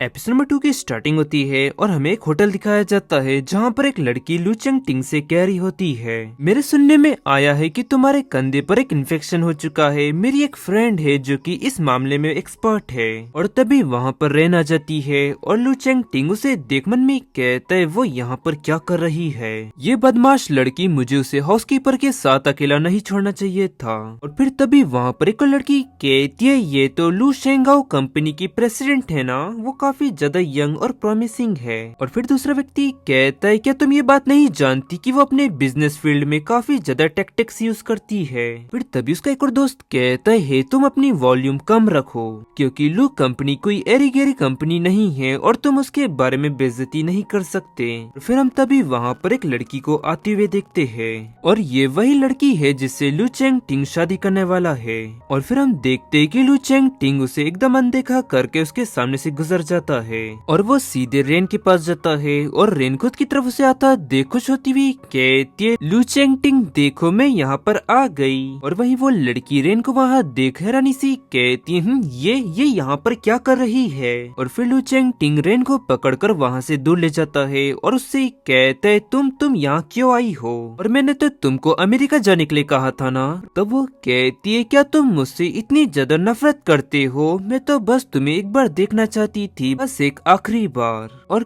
Episode number 2 की starting होती है और हमें एक होटल दिखाया जाता है जहाँ पर एक लड़की लू चेंगटिंग से कह रही होती है, मेरे सुनने में आया है कि तुम्हारे कंधे पर एक इन्फेक्शन हो चुका है। मेरी एक फ्रेंड है जो कि इस मामले में एक्सपर्ट है। और तभी वहाँ पर रेन आ जाती है और लू चेंगटिंग उसे देख मन में कहता है वो यहाँ पर क्या कर रही है। ये बदमाश लड़की, मुझे उसे हाउसकीपर के साथ अकेला नहीं छोड़ना चाहिए था। और फिर तभी वहाँ पर एक लड़की कहती है ये तो लू शेंगाओ कंपनी की प्रेसिडेंट है ना, वो काफी ज्यादा यंग और प्रॉमिसिंग है। और फिर दूसरा व्यक्ति कहता है क्या तुम ये बात नहीं जानती कि वो अपने बिजनेस फील्ड में काफी ज्यादा टैक्टिक्स यूज करती है। फिर तभी उसका एक और दोस्त कहता है तुम अपनी वॉल्यूम कम रखो क्योंकि लू कंपनी कोई एरी गेरी कंपनी नहीं है और तुम उसके बारे में बेइज्जती नहीं कर सकते। फिर हम तभी वहाँ पर एक लड़की को आते हुए देखते हैं और ये वही लड़की है जिससे लू चेंगटिंग शादी करने वाला है। और फिर हम देखते हैं कि लू चेंगटिंग उसे एकदम अनदेखा करके उसके सामने से गुजर जाता है और वो सीधे रेन के पास जाता है और रेन खुद की तरफ उसे आता देख खुश होती हुई कहती है लू चेंगटिंग देखो मैं यहाँ पर आ गई। और वहीं वो लड़की रेन को वहाँ देख हैरानी सी कहती है ये यहाँ पर क्या कर रही है। और फिर लू चेंगटिंग रेन को पकड़कर वहाँ से दूर ले जाता है और उससे कहता है तुम यहाँ क्यों आई हो और मैंने तो तुमको अमेरिका जाने के लिए कहा था ना। तब वो कहती है क्या तुम मुझसे इतनी ज्यादा नफरत करते हो, मैं तो बस तुम्हें एक बार देखना चाहती थी, बस एक आखिरी बार। और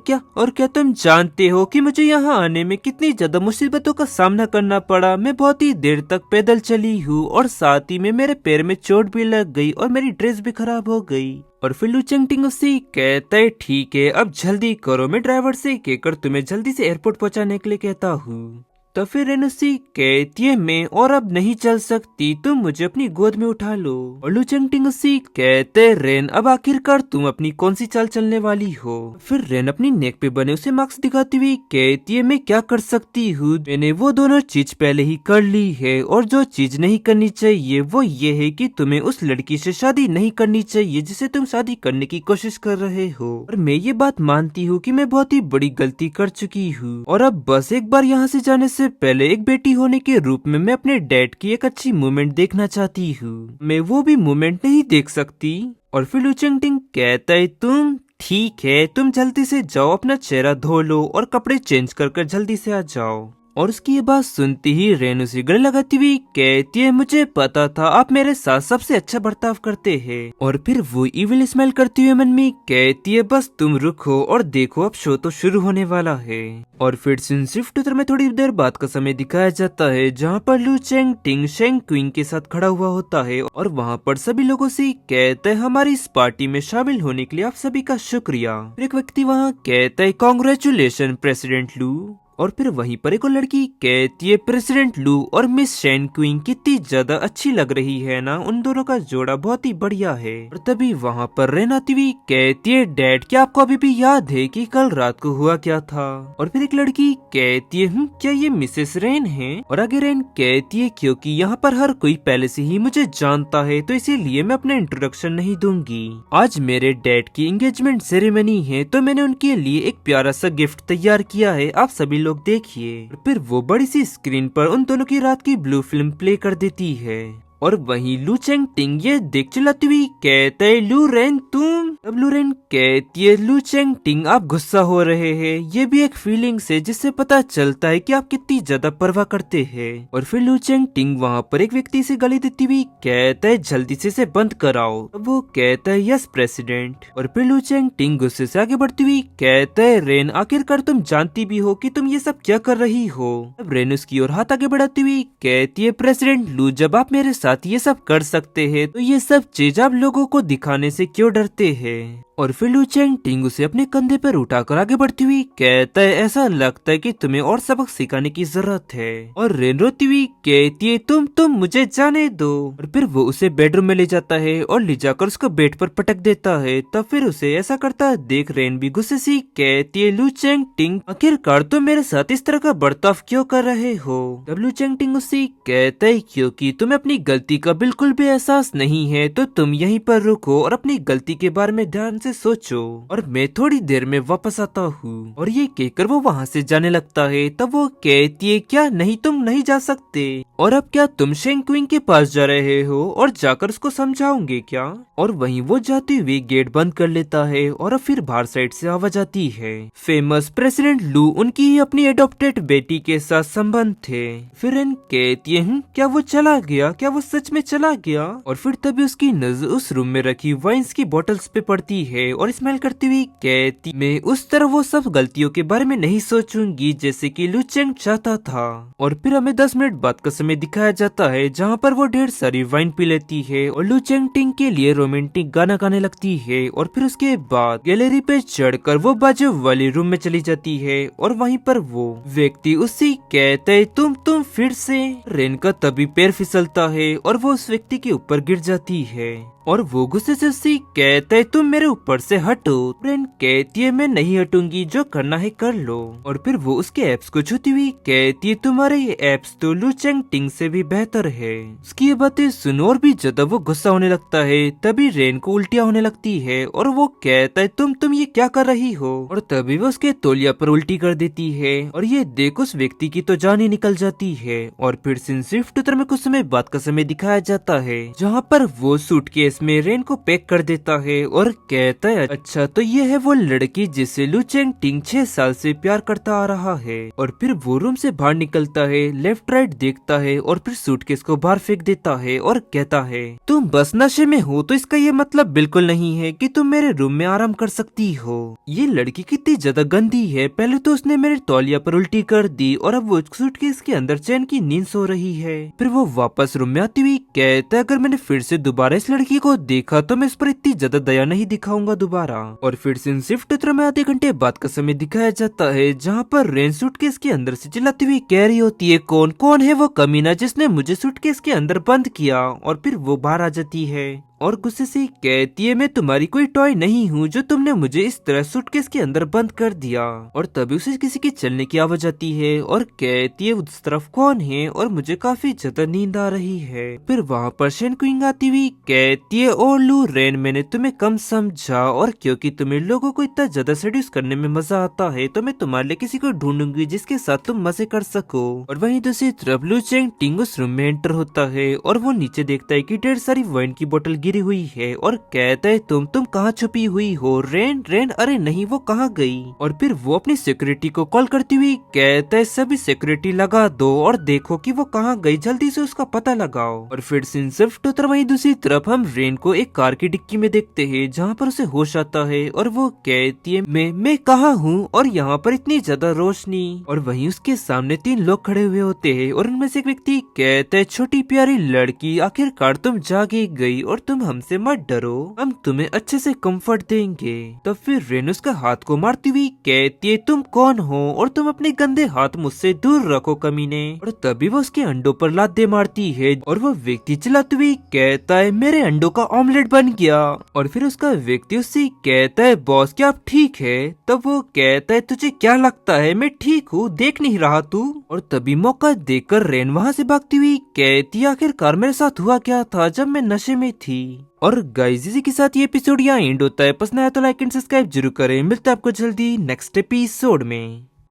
क्या तुम जानते हो कि मुझे यहाँ आने में कितनी ज्यादा मुसीबतों का सामना करना पड़ा। मैं बहुत ही देर तक पैदल चली हूँ और साथ ही में मेरे पैर में चोट भी लग गई और मेरी ड्रेस भी खराब हो गई। और फिर लू चेंगटिंग उससे कहता है ठीक है अब जल्दी करो, मैं ड्राइवर से कहकर तुम्हें जल्दी से एयरपोर्ट पहुँचाने के लिए कहता हूँ। तो फिर रेन उससे कहती है मैं और अब नहीं चल सकती, तुम मुझे अपनी गोद में उठा लो। और लू चेंगटिंग उससे कहते रेन अब आखिरकार तुम अपनी कौन सी चाल चलने वाली हो। फिर रेन अपनी नेक पे बने उसे मार्क्स दिखाती हुई कहती है मैं क्या कर सकती हूँ, मैंने वो दोनों चीज पहले ही कर ली है और जो चीज नहीं करनी चाहिए वो ये है कि तुम्हें उस लड़की से शादी नहीं करनी चाहिए जिसे तुम शादी करने की कोशिश कर रहे हो। और मैं ये बात मानती हूँ कि मैं बहुत ही बड़ी गलती कर चुकी हूँ और अब बस एक बार यहाँ से जाने से पहले एक बेटी होने के रूप में मैं अपने डैड की एक अच्छी मूवमेंट देखना चाहती हूँ, मैं वो भी मूवमेंट नहीं देख सकती। और फिर लू चेंगटिंग कहता है तुम ठीक है, तुम जल्दी से जाओ, अपना चेहरा धो लो और कपड़े चेंज कर जल्दी से आ जाओ। और उसकी ये बात सुनती ही रेन उसे गले लगाती हुई कहती है मुझे पता था आप मेरे साथ सबसे अच्छा बर्ताव करते हैं। और फिर वो इविल स्माइल करती हुई मन में कहती है बस तुम रुको और देखो अब शो तो शुरू होने वाला है। और फिर सीन शिफ्ट में थोड़ी देर बाद का समय दिखाया जाता है जहाँ पर लू चेंगटिंग शेंग क्वीन के साथ खड़ा हुआ होता है और वहाँ पर सभी लोगों से कहता है हमारी इस पार्टी में शामिल होने के लिए आप सभी का शुक्रिया। फिर एक व्यक्ति वहाँ कहता है कॉन्ग्रेचुलेशन प्रेसिडेंट लू। और फिर वहीं पर एक और लड़की कहती है प्रेसिडेंट लू और मिस शेन क्वीन कितनी ज्यादा अच्छी लग रही है ना, उन दोनों का जोड़ा बहुत ही बढ़िया है। और तभी वहाँ पर रेन आती हुई कहती है डैड क्या आपको अभी भी याद है कि कल रात को हुआ क्या था। और फिर एक लड़की कहती है क्या ये मिसेस रेन है। और आगे रेन कहती है क्योंकि यहाँ पर हर कोई पहले से ही मुझे जानता है तो इसीलिए मैं अपना इंट्रोडक्शन नहीं दूंगी। आज मेरे डैड की एंगेजमेंट सेरेमनी है तो मैंने उनके लिए एक प्यारा सा गिफ्ट तैयार किया है, आप सभी लोग देखिए। फिर वो बड़ी सी स्क्रीन पर उन दोनों की रात की ब्लू फिल्म प्ले कर देती है और वहीं लू चेंगटिंग ये देख चिल्लाती हुई कहता है लू रेन तुम। तब लू रेन कहती है लू चेंगटिंग आप गुस्सा हो रहे हैं, ये भी एक फीलिंग से जिससे पता चलता है कि आप कितनी ज्यादा परवाह करते हैं। और फिर लू चेंगटिंग वहाँ पर एक व्यक्ति से गाली देती हुई कहता है जल्दी से इसे बंद कराओ। तब वो कहता है यस प्रेसिडेंट। और फिर लू चेंगटिंग गुस्से से आगे बढ़ती हुई कहता है रेन आखिरकार तुम जानती भी हो कि तुम ये सब क्या कर रही हो। तब रेन उसकी ओर हाथ आगे बढ़ाती हुई कहती है प्रेसिडेंट लू जब आप मेरे साथ ये सब कर सकते हैं तो ये सब चीज आप लोगों को दिखाने से क्यों डरते हैं। और फिर लू चेंगटिंग उसे अपने कंधे पर उठाकर आगे बढ़ती हुई कहता है ऐसा लगता है कि तुम्हें और सबक सिखाने की जरूरत है। और रेन रोती हुई कहती है तुम मुझे जाने दो। और फिर वो उसे बेडरूम में ले जाता है और ले जाकर उसको बेड पर पटक देता है। तब फिर उसे ऐसा करता देख रेन भी गुस्से से कहती है लू चेंगटिंग आखिरकार तुम मेरे साथ इस तरह का बर्ताव क्यों कर रहे हो। तब लू चेंगटिंग उससे कहता है क्योंकि तुम्हें अपनी गलती का बिल्कुल भी एहसास नहीं है तो तुम यहीं पर रुको और अपनी गलती के बारे में ध्यान से सोचो और मैं थोड़ी देर में वापस आता हूँ। और ये कहकर वो वहाँ से जाने लगता है। तब वो कहती है क्या नहीं तुम नहीं जा सकते, और अब क्या तुम शेंग क्विंग के पास जा रहे हो और जाकर उसको समझाओगे क्या। और वहीं वो जाते हुए गेट बंद कर लेता है और अब फिर बाहर साइड से आवाज आती है। फेमस प्रेसिडेंट लू उनकी ही अपनी एडॉप्टेड बेटी के साथ संबंध थे। फिर रेन कहती है क्या वो चला गया, क्या वो सच में चला गया। और फिर तभी उसकी नजर उस रूम में रखी वाइन्स की बोतल्स पे पड़ती है और स्मेल करती हुई कहती मैं उस तरह वो सब गलतियों के बारे में नहीं सोचूंगी जैसे कि लू चेंग चाहता था। और फिर हमें 10 मिनट बाद का समय दिखाया जाता है जहाँ पर वो ढेर सारी वाइन पी लेती है और लू चेंग टिंग के लिए रोमांटिक गाना गाने लगती है। और फिर उसके बाद गैलरी पे चढ़कर वो बाजू वाली रूम में चली जाती है और वहीं पर वो व्यक्ति उससे कहते तुम फिर से। रेन का तभी पैर फिसलता है और वो उस व्यक्ति के ऊपर गिर जाती है और वो गुस्से से उससे कहता है तुम मेरे ऊपर से हटो। रेन कहती है मैं नहीं हटूंगी, जो करना है कर लो। और फिर वो उसके एप्स को छूती हुई कहती है तुम्हारे ये एप्स तो लू चेंग टिंग से भी बेहतर है। उसकी ये बातें सुन और भी ज्यादा वो गुस्सा होने लगता है। तभी रेन को उल्टियां होने लगती है और वो कहता है तुम ये क्या कर रही हो। और तभी वो उसके तौलिया पर उल्टी कर देती है और ये देख उस व्यक्ति की तो जान ही निकल जाती है। और फिर सिर्फ ट्विटर में कुछ समय बाद का समय दिखाया जाता है जहाँ पर वो सूटकेस में रेन को पैक कर देता है और कहता है अच्छा तो ये है वो लड़की जिससे लू चेंग टिंग 6 साल से प्यार करता आ रहा है। और फिर वो रूम से बाहर निकलता है, लेफ्ट राइट देखता है और फिर सूटकेस को बाहर फेंक देता है और कहता है तुम बस नशे में हो तो इसका ये मतलब बिल्कुल नहीं है कि तुम मेरे रूम में आराम कर सकती हो। ये लड़की कितनी ज्यादा गंदी है, पहले तो उसने मेरे तौलिया पर उल्टी कर दी और अब वो सूटकेस के अंदर चैन की नींद सो रही है। फिर वो वापस रूम में आती हुई कहता है अगर मैंने फिर से दोबारा इस लड़की को देखा तो मैं इस पर इतनी ज्यादा दया नहीं दिखाऊंगा दोबारा। और फिर शिफ्ट चित्र में आधे घंटे बाद का समय दिखाया जाता है जहाँ पर रेन सूटकेस के अंदर से चिल्लाती हुई कह रही होती है कौन है वो कमीना जिसने मुझे सूटकेस के अंदर बंद किया। और फिर वो बाहर आ जाती है और गुस्से से कहती है मैं तुम्हारी कोई टॉय नहीं हूँ जो तुमने मुझे इस तरह सूटकेस के अंदर बंद कर दिया। और तभी उसे किसी की चलने की आवाज आती है और कहती है उस तरफ कौन है और मुझे काफी ज्यादा नींद आ रही है। फिर वहाँ पर शेन क्विंग आती हुई कहती है ओ लू रेन मैंने तुम्हें कम समझा और क्योंकि तुम्हें लोगों को इतना ज्यादा सेड्यूस करने में मजा आता है तो मैं तुम्हारे लिए किसी को ढूंढूंगी जिसके साथ तुम मजे कर सको। और वहीं दूसरी तरफ लू चेंग टिंग उस रूम में एंटर होता है और वो नीचे देखता है कि ढेर सारी वाइन की बोतल गिरी हुई है और कहता है तुम कहाँ छुपी हुई हो रेन अरे नहीं वो कहाँ गई। और फिर वो अपनी सिक्योरिटी को कॉल करती हुई कहता है सभी सिक्योरिटी लगा दो और देखो कि वो कहाँ गई, जल्दी से उसका पता लगाओ। और फिर सिर्फ वहीं दूसरी तरफ हम रेन को एक कार की डिक्की में देखते हैं जहाँ पर उसे होश आता है और वो कहती है मैं कहाँ हूँ और यहाँ पर इतनी ज्यादा रोशनी। और वहीं उसके सामने 3 लोग खड़े हुए होते हैं और उनमें से एक व्यक्ति कहता है छोटी प्यारी लड़की आखिरकार तुम जागे गई और तुम हमसे मत डरो, हम तुम्हें अच्छे से कंफर्ट देंगे। तो फिर रेन उसका हाथ को मारती हुई कहती है तुम कौन हो और तुम अपने गंदे हाथ मुझसे दूर रखो कमीने। और तभी वो उसके अंडों पर लाते मारती है और वो व्यक्ति चिल्लाते हुए कहता है मेरे अंडों का ऑमलेट बन गया। और फिर उसका व्यक्ति उससे कहता है बॉस क्या आप ठीक है। तब वो कहता है तुझे क्या लगता है मैं ठीक हूँ, देख नहीं रहा तू। और तभी मौका देखकर रेन वहाँ से भागती हुई कहती आखिरकार मेरे साथ हुआ क्या था जब मैं नशे में थी। और गाइस इसी के साथ ये एपिसोड यहाँ एंड होता है। पसंद आया तो लाइक एंड सब्सक्राइब जरूर करें। मिलता है आपको जल्दी नेक्स्ट एपिसोड में।